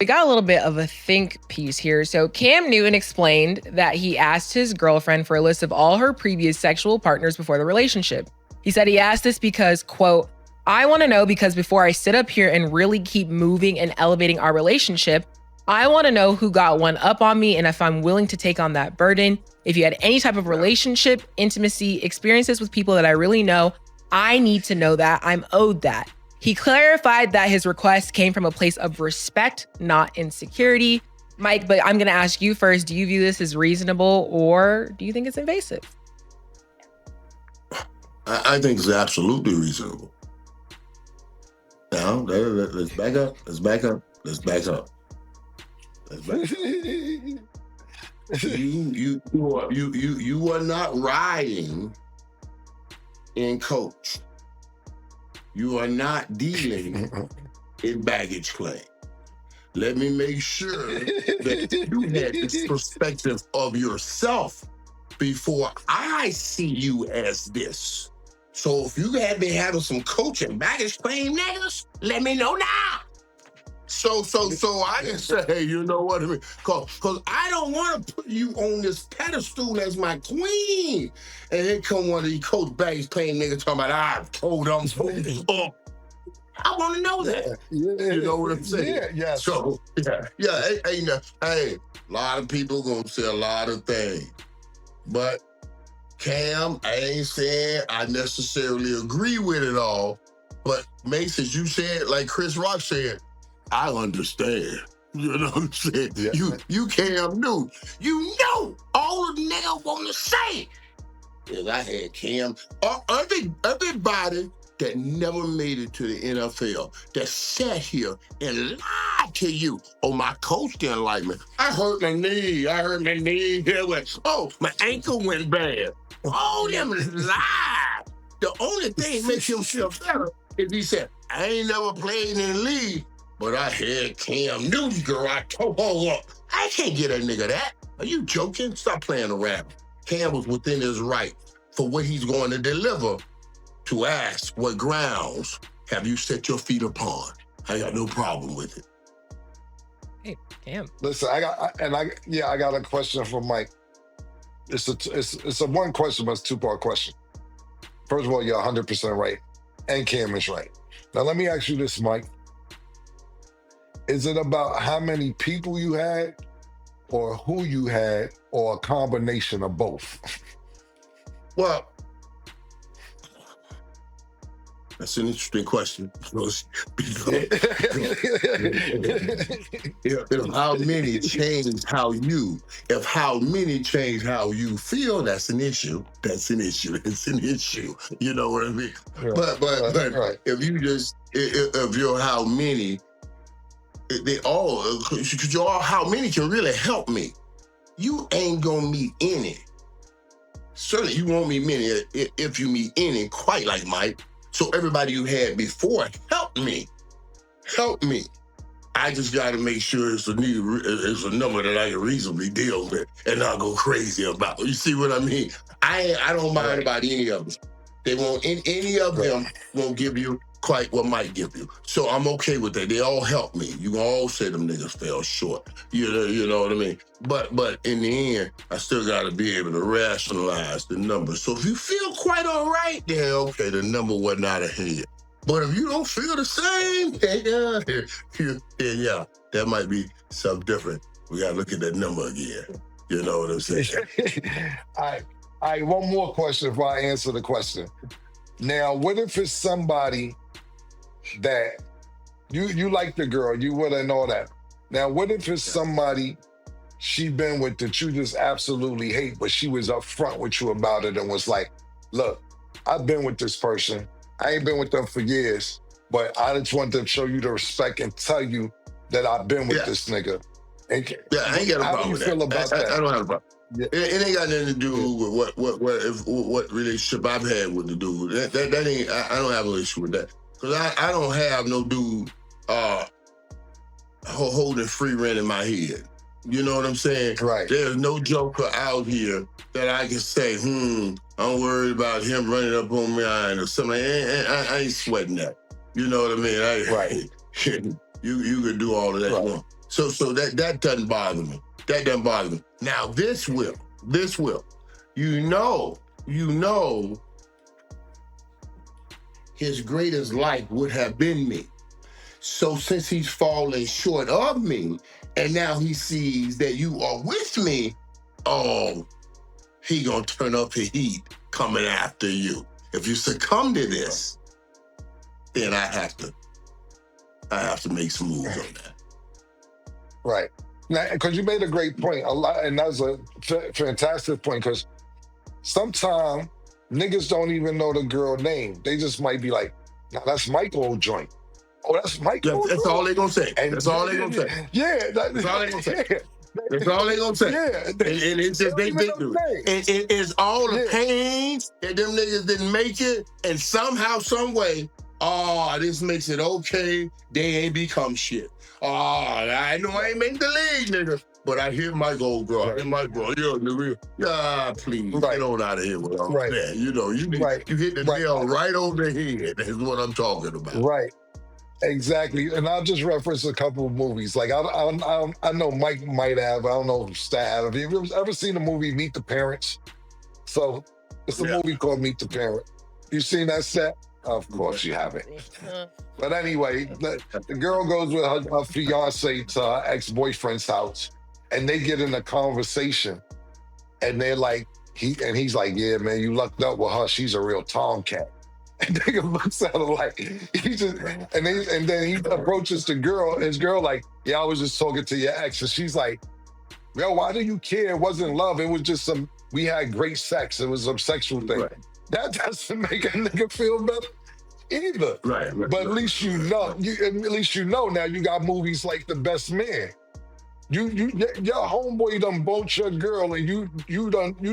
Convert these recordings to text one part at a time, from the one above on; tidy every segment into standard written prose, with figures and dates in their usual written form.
We got a little bit of a think piece here. So Cam Newton explained that he asked his girlfriend for a list of all her previous sexual partners before the relationship. He said he asked this because, quote, I want to know because before I sit up here and really keep moving and elevating our relationship, I want to know who got one up on me and if I'm willing to take on that burden. If you had any type of relationship, intimacy, experiences with people that I really know, I need to know that. I'm owed that. He clarified that his request came from a place of respect, not insecurity. Mike, but I'm going to ask you first. Do you view this as reasonable or do you think it's invasive? I think it's absolutely reasonable. Now, let's back up. Let's back up. Let's back up. Let's back up. You are not riding in coach. You are not dealing in baggage claim. Let me make sure that you had this perspective of yourself before I see you as this. So if you had been having some coaching baggage claim niggas, let me know now. So I can say, you know what I mean? Cause I don't want to put you on this pedestal as my queen. And here come one of these coach baggage claim niggas talking about, I told them. I want to know that. Yeah, you know what I'm saying? Yeah. So, hey, a lot of people gonna say a lot of things. But Cam, I ain't saying I necessarily agree with it all. But Mase, as you said, like Chris Rock said, I understand. You know what I'm saying? Yeah. You Cam Newton. You know all the nigga want to say is I had Cam. Everybody that never made it to the NFL, that sat here and lied to you. Oh, my coach didn't like me. I hurt my knee. Oh, my ankle went bad. All them lies. The only thing makes him feel better is he said, I ain't never played in the league, but I had Cam Newton, girl. I told her up. I can't get a nigga that. Are you joking? Stop playing around. Cam was within his right for what he's going to deliver to ask what grounds have you set your feet upon. I got no problem with it. Hey, Cam. Listen, I got a question for Mike. It's a one question, but it's a two-part question. First of all, you're 100% right, and Cam is right. Now, let me ask you this, Mike. Is it about how many people you had, or who you had, or a combination of both? Well, that's an interesting question. If how many change how you, if how many change how you feel, that's an issue. It's an issue. You know what I mean? Right. But Right. if you're how many, they all, because you're all how many can really help me. You ain't gonna meet any. Certainly you won't meet many if you meet any quite like Mike. So everybody you had before helped me. I just got to make sure it's a number that I can reasonably deal with and not go crazy about. You see what I mean? I don't mind about any of them. They won't. Any of them won't give you quite what Mike give you. So I'm okay with that. They all help me. You can all say them niggas fell short. You know what I mean? But in the end, I still got to be able to rationalize the numbers. So if you feel quite all right, then okay, the number wasn't out of hand. But if you don't feel the same, then yeah, that might be something different. We got to look at that number again. You know what I'm saying? All right, one more question before I answer the question. Now, what if it's somebody that you like the girl, you would and all that. Now, what if it's somebody she been with that you just absolutely hate, but she was upfront with you about it and was like, look, I've been with this person. I ain't been with them for years, but I just want to show you the respect and tell you that I've been with this nigga. And I ain't got a problem with that. Feel about that? I don't have a problem. Yeah. It ain't got nothing to do with what relationship I've had with the dude. That ain't. I don't have an issue with that because I don't have no dude holding free rent in my head. You know what I'm saying? Right. There's no joker out here that I can say, I'm worried about him running up on me or something. I ain't sweating that. You know what I mean? Right. You can do all of that. Right. So that doesn't bother me. That doesn't bother me. Now this will. You know, his greatest life would have been me. So since he's fallen short of me, and now he sees that you are with me, oh, he gonna turn up the heat coming after you. If you succumb to this, then I have to make some moves on that. Right. Now, because you made a great point, a lot, and that's a fantastic point. Because sometimes niggas don't even know the girl name. They just might be like, "Nah, that's Michael joint." Oh, that's Michael. That's all they gonna say. And that's all they gonna say. Yeah, that's all they gonna say. That's all they gonna say. Yeah, and it's just they been through it. And it's all the pains that them niggas didn't make it, and somehow, some way, this makes it okay. They ain't become shit. I know I ain't make the league, nigga. But I hear my goal, bro. I hear my bro. Yo, nigga. Please, get on out of here with all that. You know, you hit the nail right on the head. That's what I'm talking about. Right. Exactly. And I'll just reference a couple of movies. Like, I know Mike might have, I don't know if Stan, have you ever seen the movie Meet the Parents? So it's a movie called Meet the Parent. You seen that set? Of course you haven't. But anyway, the girl goes with her fiance to her ex-boyfriend's house, and they get in a conversation, and they're like, he's like, "Yeah, man, you lucked up with her. She's a real tomcat." And nigga looks at her like, and then he approaches his girl like, "Yeah, I was just talking to your ex," and she's like, "Yo, why do you care? It wasn't love. It was just we had great sex. It was some sexual thing." Right. That doesn't make a nigga feel better either. Right. But at least you know. Now you got movies like The Best Man. Your homeboy done bonked your girl, and you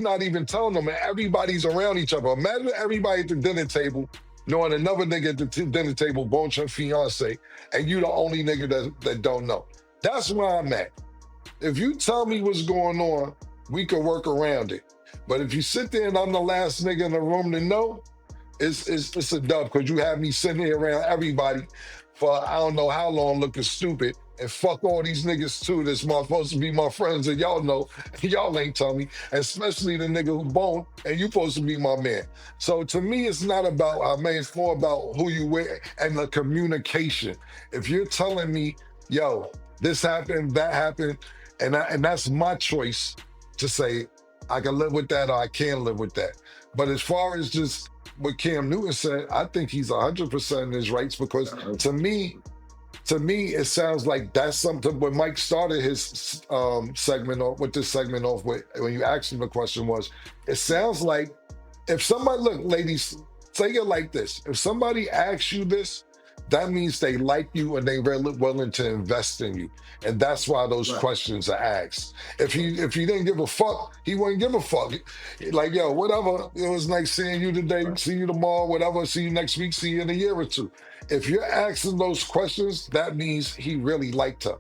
not even telling them, and everybody's around each other. Imagine everybody at the dinner table knowing another nigga at the dinner table bonked your fiance, and you the only nigga that don't know. That's where I'm at. If you tell me what's going on, we can work around it. But if you sit there and I'm the last nigga in the room to know, it's a dub, because you have me sitting here around everybody for I don't know how long looking stupid, and fuck all these niggas too that's supposed to be my friends, and y'all know, y'all ain't tell me, especially the nigga who boned, and you supposed to be my man. So to me, it's not about, it's more about who you with and the communication. If you're telling me, yo, this happened, that happened, and that's my choice to say, I can live with that or I can't live with that. But as far as just what Cam Newton said, I think he's 100% in his rights, because to me, it sounds like that's something. When Mike started his segment off with when you asked him the question was, it sounds like if somebody, look, ladies, say it like this: if somebody asks you this, that means they like you and they really willing to invest in you, and that's why those questions are asked. If he didn't give a fuck, he wouldn't give a fuck. Like, yo, whatever. It was nice seeing you today. See you tomorrow. Whatever. See you next week. See you in a year or two. If you're asking those questions, that means he really liked her.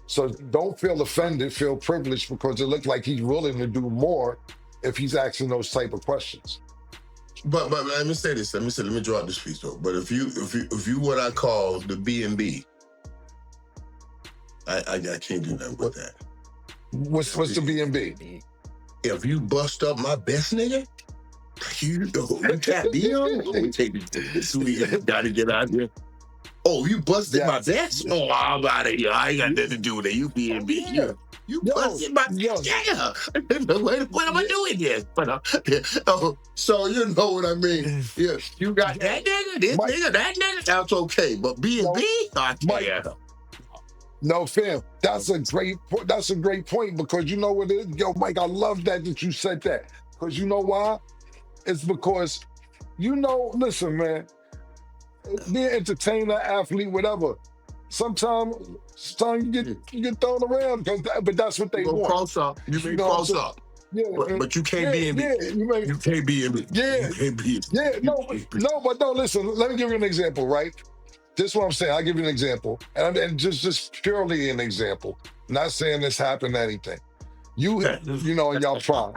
So don't feel offended. Feel privileged, because it looks like he's willing to do more if he's asking those type of questions. But let me say this. Let me draw out this piece though. But if you what I call the B&B, I can't do nothing with that. What's the B&B? If you bust up my best nigga, you can't be on. We take this week. Gotta get out here. Oh, you busted my best? Oh, I'm out of here. I ain't got nothing to do with it. You B&B. Yeah. You busted my best. Yeah. What am I doing here? So you know what I mean. Yeah, you got that nigga, this nigga, that nigga. That's okay. But B&B, I can't. No, fam, that's a great point, because you know what it is? Yo, Mike, I love that you said that. Because you know why? It's because, listen, man, be an entertainer, athlete, whatever. Sometimes you get thrown around, but that's what they want. Cross up. You may cross up. Yeah, but you can't be in me. You can't be in me. Yeah. You can't be in me. Yeah, no, listen, let me give you an example, right? This is what I'm saying. I'll give you an example. And just purely an example. Not saying this happened or anything. In y'all prime.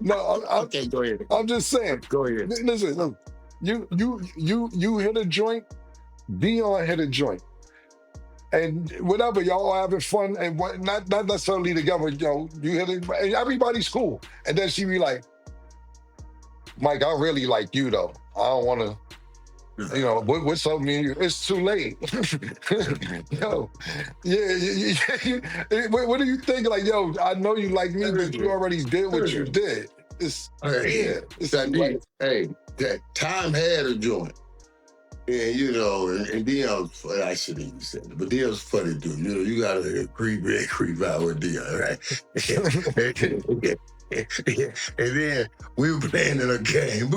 Okay, go ahead. I'm just saying. Go ahead. Listen, look, you hit a joint, Dion hit a joint. and whatever, y'all having fun and what, not necessarily together, you hit it, and everybody's cool. And then she be like, Mike, I really like you though. I don't want to. What's up, me? It's too late. Yo, what do you think? Like, yo, I know you like me, but you already did what you did. It's that too late. hey, that time had a joint. And and Dion, I shouldn't even say it, but Dion's funny dude. You gotta creep out with Dion, right? And then we were playing in a game.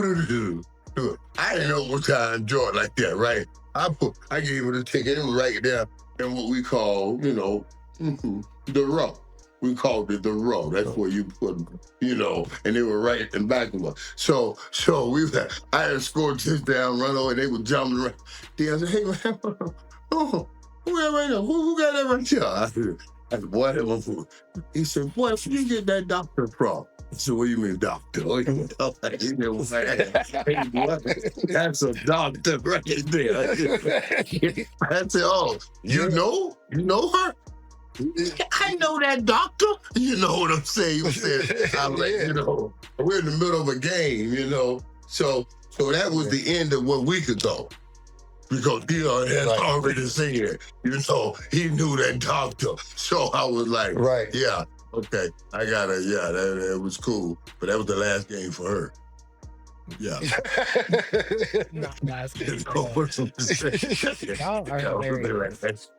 I didn't know what time joint like that, right? I gave her the ticket. It was right there in what we call, the row. We called it the row. That's where you put, and they were right in back of us. So I had scored touchdown, run over, and they were jumping around. Then I said, hey, man, who got right now? Who got that right here? I said, boy, that was food. He said, boy, where you get that doctor from? I said, what do you mean, doctor? That's a doctor right there. I said, oh, you know her? I know that doctor. You know what I'm saying? I'm like, we're in the middle of a game, So that was the end of what we could go. Because Dion had already said, he knew that doctor. So I was like, yeah, okay, I got it. Yeah, that was cool. But that was the last game for her. Yeah. Not last game. Y'all are hilarious.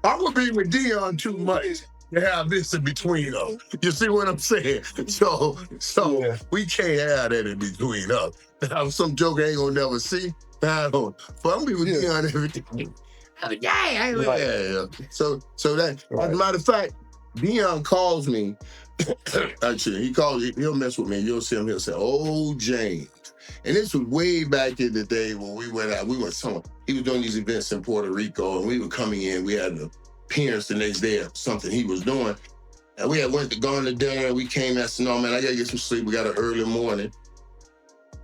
I would be with Dion too much to have this in between us. You see what I'm saying? So we can't have that in between us. Some joke I ain't gonna never see. But I'm be with Dion every day. Yeah. So that, as a matter of fact, Dion calls me. Actually, he'll mess with me. You'll see him, he'll say, oh, James. And this was way back in the day when we went out. He was doing these events in Puerto Rico, and we were coming in. We had an appearance the next day of something he was doing. And we had gone to dinner, and we came and said, no, man, I got to get some sleep. We got an early morning.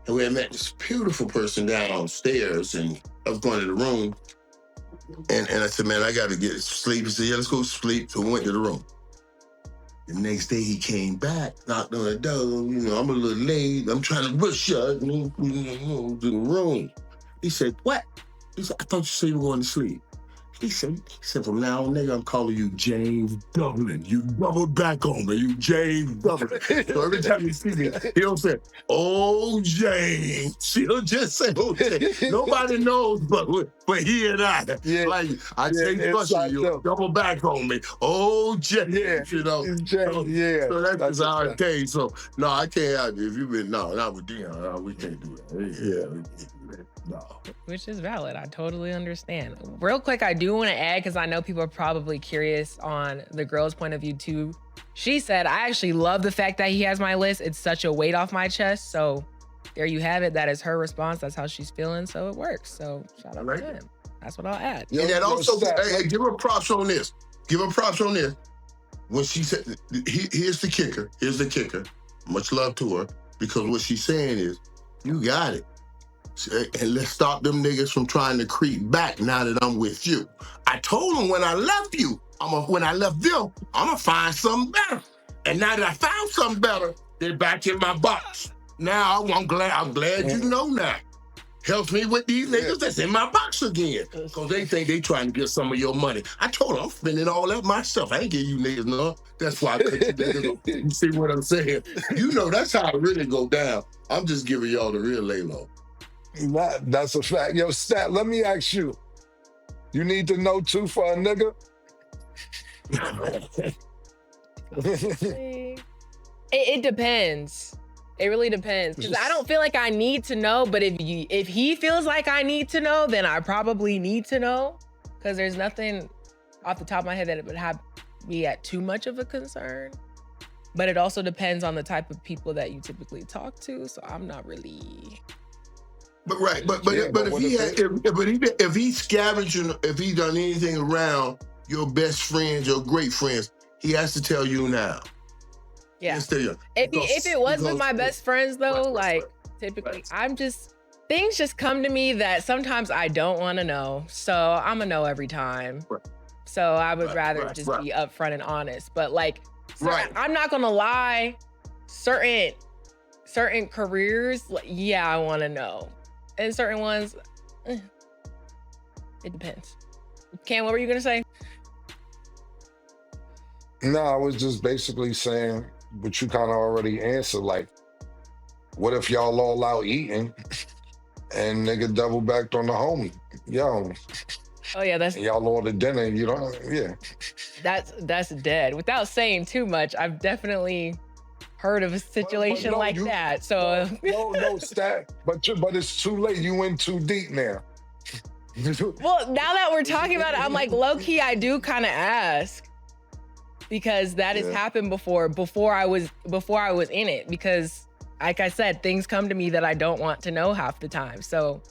And we had met this beautiful person downstairs, and I was going to the room. And I said, man, I got to get sleep. He said, yeah, let's go sleep. So we went to the room. The next day he came back, knocked on the door, I'm a little late. I'm trying to rush you to the room. He said, what? He said, I thought you said you were going to sleep. He said, from now on, nigga, I'm calling you James Dublin. You doubled back on me, you James Dublin. So every time you see me, he'll say, oh, James. He'll just say, oh, James. Nobody knows but he and I. Yeah. Like, I take trust you, double back on me. Oh, James, James, So that's just how it came. So, no, I can't have you. If you've been, not with Dion, we can't do that. We can't do that. No. Which is valid. I totally understand. Real quick, I do want to add, because I know people are probably curious on the girl's point of view too. She said, I actually love the fact that he has my list. It's such a weight off my chest. So there you have it. That is her response. That's how she's feeling. So it works. So shout out to him. That's what I'll add. And then also, give her props on this. When she said, here's the kicker. Much love to her. Because what she's saying is, you got it. And let's stop them niggas from trying to creep back now that I'm with you. I told them when I left them, I'm gonna find something better. And now that I found something better, they're back in my box. Now I'm glad you know now. Helps me with these niggas that's in my box again. Because they think they trying to get some of your money. I told them I'm spending all that myself. I ain't give you niggas none. That's why I cut you niggas. You see what I'm saying? That's how it really go down. I'm just giving y'all the real lay low. That's a fact. Yo, Stat, let me ask you. You need to know too for a nigga? It depends. It really depends. Because I don't feel like I need to know, but if he feels like I need to know, then I probably need to know. Because there's nothing off the top of my head that would have me at too much of a concern. But it also depends on the type of people that you typically talk to. So I'm not really... But if he's scavenging, if he done anything around your best friends, your great friends, he has to tell you now. Yeah. If it was with my best friends though, like typically, things just come to me that sometimes I don't want to know. So I'm going to know every time. So I would rather just be upfront and honest. But like, I'm not going to lie, certain careers, yeah, I want to know. And certain ones, it depends. Cam, what were you going to say? No, I was just basically saying what you kind of already answered. Like, what if y'all all out eating and nigga double backed on the homie? Yo. Oh yeah, and y'all ordered dinner and you don't, yeah. That's dead. Without saying too much, I've definitely heard of a situation like that. So no, stat. But it's too late. You went too deep now. Well, now that we're talking about it, I'm like, low key, I do kind of ask. Because that has happened before I was in it. Because like I said, things come to me that I don't want to know half the time. So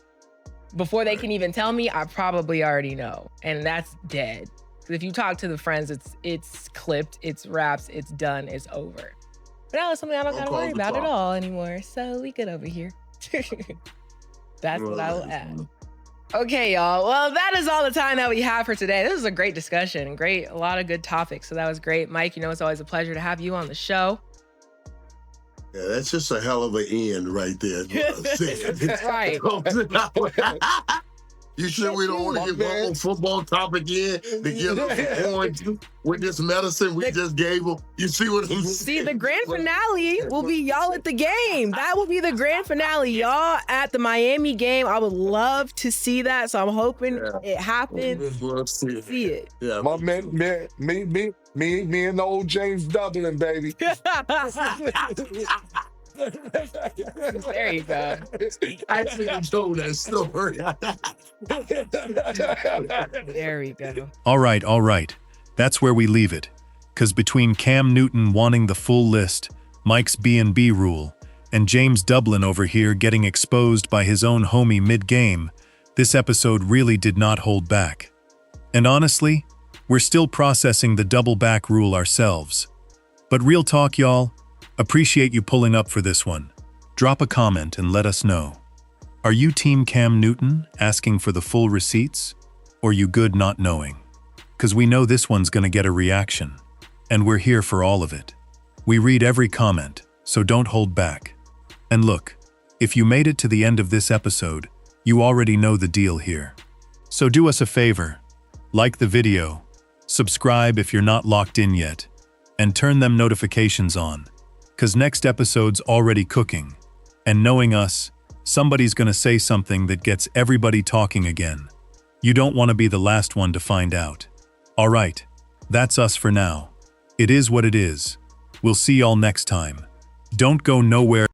before they can even tell me, I probably already know. And that's dead. If you talk to the friends, it's clipped, it's wraps, it's done, it's over. But now it's something I don't gotta worry about at all anymore. So we good over here. That's what I will add. Okay, y'all. Well, that is all the time that we have for today. This was a great discussion. A lot of good topics. So that was great. Mike, it's always a pleasure to have you on the show. Yeah, that's just a hell of an end right there. That's right. You sure we don't want to get one more football topic in to get us on with this medicine we just gave them? You see what I'm saying? See, the grand finale will be y'all at the game. That will be the grand finale. Y'all at the Miami game. I would love to see that. So I'm hoping it happens. Love to see it. Yeah. My man, me and the old James Dublin, baby. There you go. I actually told that story. There we go. All right. That's where we leave it. Because between Cam Newton wanting the full list, Mike's B&B rule, and James Dublin over here getting exposed by his own homie mid-game, this episode really did not hold back. And honestly, we're still processing the double back rule ourselves. But real talk, y'all, appreciate you pulling up for this one. Drop a comment and let us know. Are you Team Cam Newton, asking for the full receipts? Or you good not knowing? Because we know this one's gonna get a reaction. And we're here for all of it. We read every comment, so don't hold back. And look, if you made it to the end of this episode, you already know the deal here. So do us a favor, like the video, subscribe if you're not locked in yet, and turn them notifications on. Because next episode's already cooking. And knowing us, somebody's gonna say something that gets everybody talking again. You don't want to be the last one to find out. All right, that's us for now. It is what it is. We'll see y'all next time. Don't go nowhere.